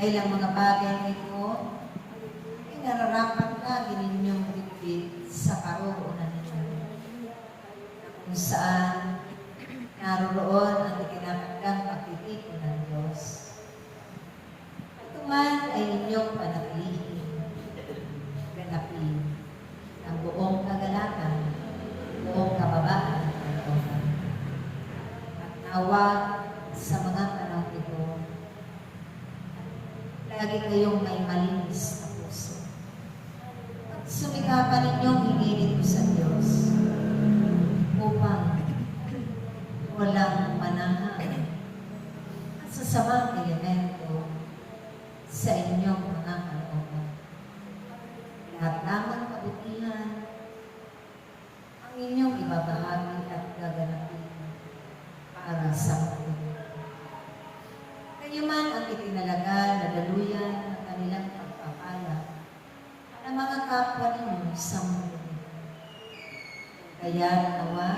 Dahil ang mga bagay na ito ay nararapat lagi ninyong bitbit sa karoonan ninyo, kung saan naroroon ang itinatanggang pagtitipon ng Diyos. Ito man ay inyong panatilihin, ganapin ang buong kagalakan, buong kababaan ng kalooban. At nawa sa mga panahon ito, lagi kayong may malinis na puso. At sumikapan ninyong hingin ito sa Diyos upang walang manahan at sasamang elemento sa inyong mga kalooban. Lahat lamang kabutihan ang inyong ibabahagi at gaganapin para sa mundo. Kayo man ang itinalaga na daluyan ng kanilang pagpapala ng mga kapwa ninyo sa mundo. Kaya nawa,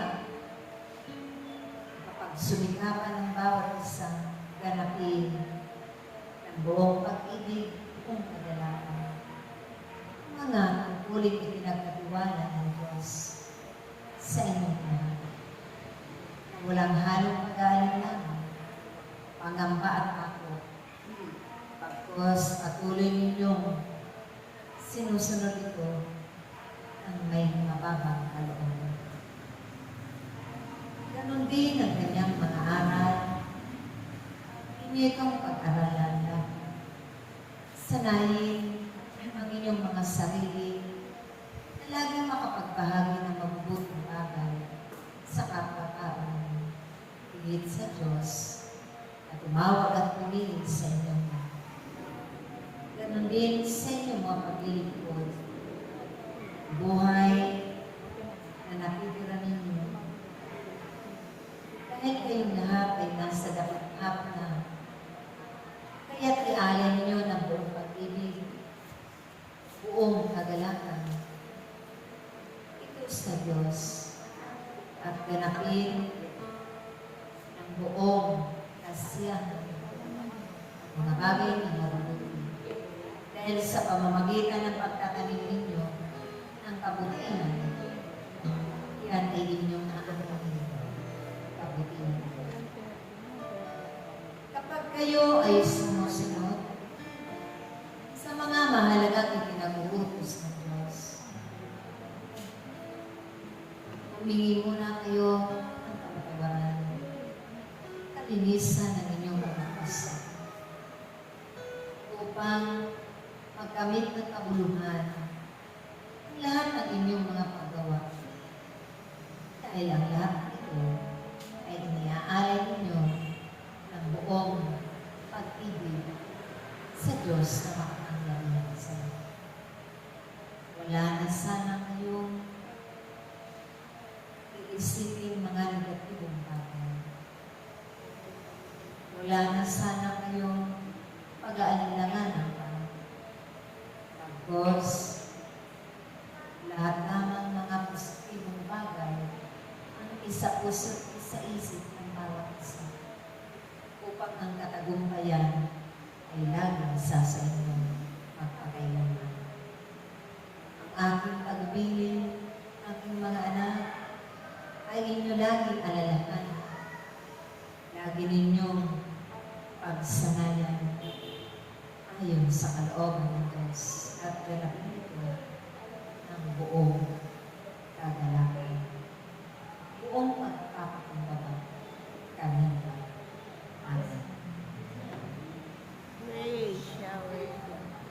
kapag sumikapan ng bawat isang ganapin ng buong pag-ibig kung kadalakan, mga uling ipinagkatiwala ng Diyos sa inyong lahat. Walang halong pag-aalinlangan, pangamba at takot. Pagkos patuloy ninyong sinusunod ito ang may mababang kalooban. Ganon din ang kanyang mga aral. Inyo itong pag-aralan na sanayin ang inyong mga sarili na laging makapagbahagi ng mabubuting bagay sa kapwa-tao, higit sa Diyos, at tumawag at pumili sa inyong lahat. Ganon din sa inyong mga paglilingkod, buhay na nakitira ninyo. Dahil kayong lahat ay nasa dapat-hap na, kaya't ialay ninyo ng buong pag-ibig, buong kagalakan, ito sa Diyos, at ganapin ng buong kasiyahan mga bagay na mabubuti. Dahil sa pamamagitan ng pagtatanim ninyo ng kabutihan, yan ay inyong nakakatanim kabutihan. Kapag kayo ay sumusunod sa mga mahalagang ipinag-uutos ng Diyos, humingi muna kayo ng kapatawaran, kalinisan ng inyong mga puso, upang magkamit ng kabuluhan ang lahat ng inyong mga paggawa. Dahil ang lahat ito ay iniaalay ninyo ng buong pag-ibig sa Diyos na makapangyarihan sa inyo. Wala na sana kayong iisipin mga negatibong bagay. Wala na sana kayong pag-aalinlangan ng tao. Pagkos, lahat namang mga positibong bagay ang isa-puso't isa-isip ng bawat isa upang ang katagumpayan ay laging sa inyo magpakailanman. Ang aking pagbilin, aking mga anak, ay inyo laging alalahan. Lagi ninyong pagsanayan ayon sa kalooban ng Diyos at ganapin ito ng buong kagalakan.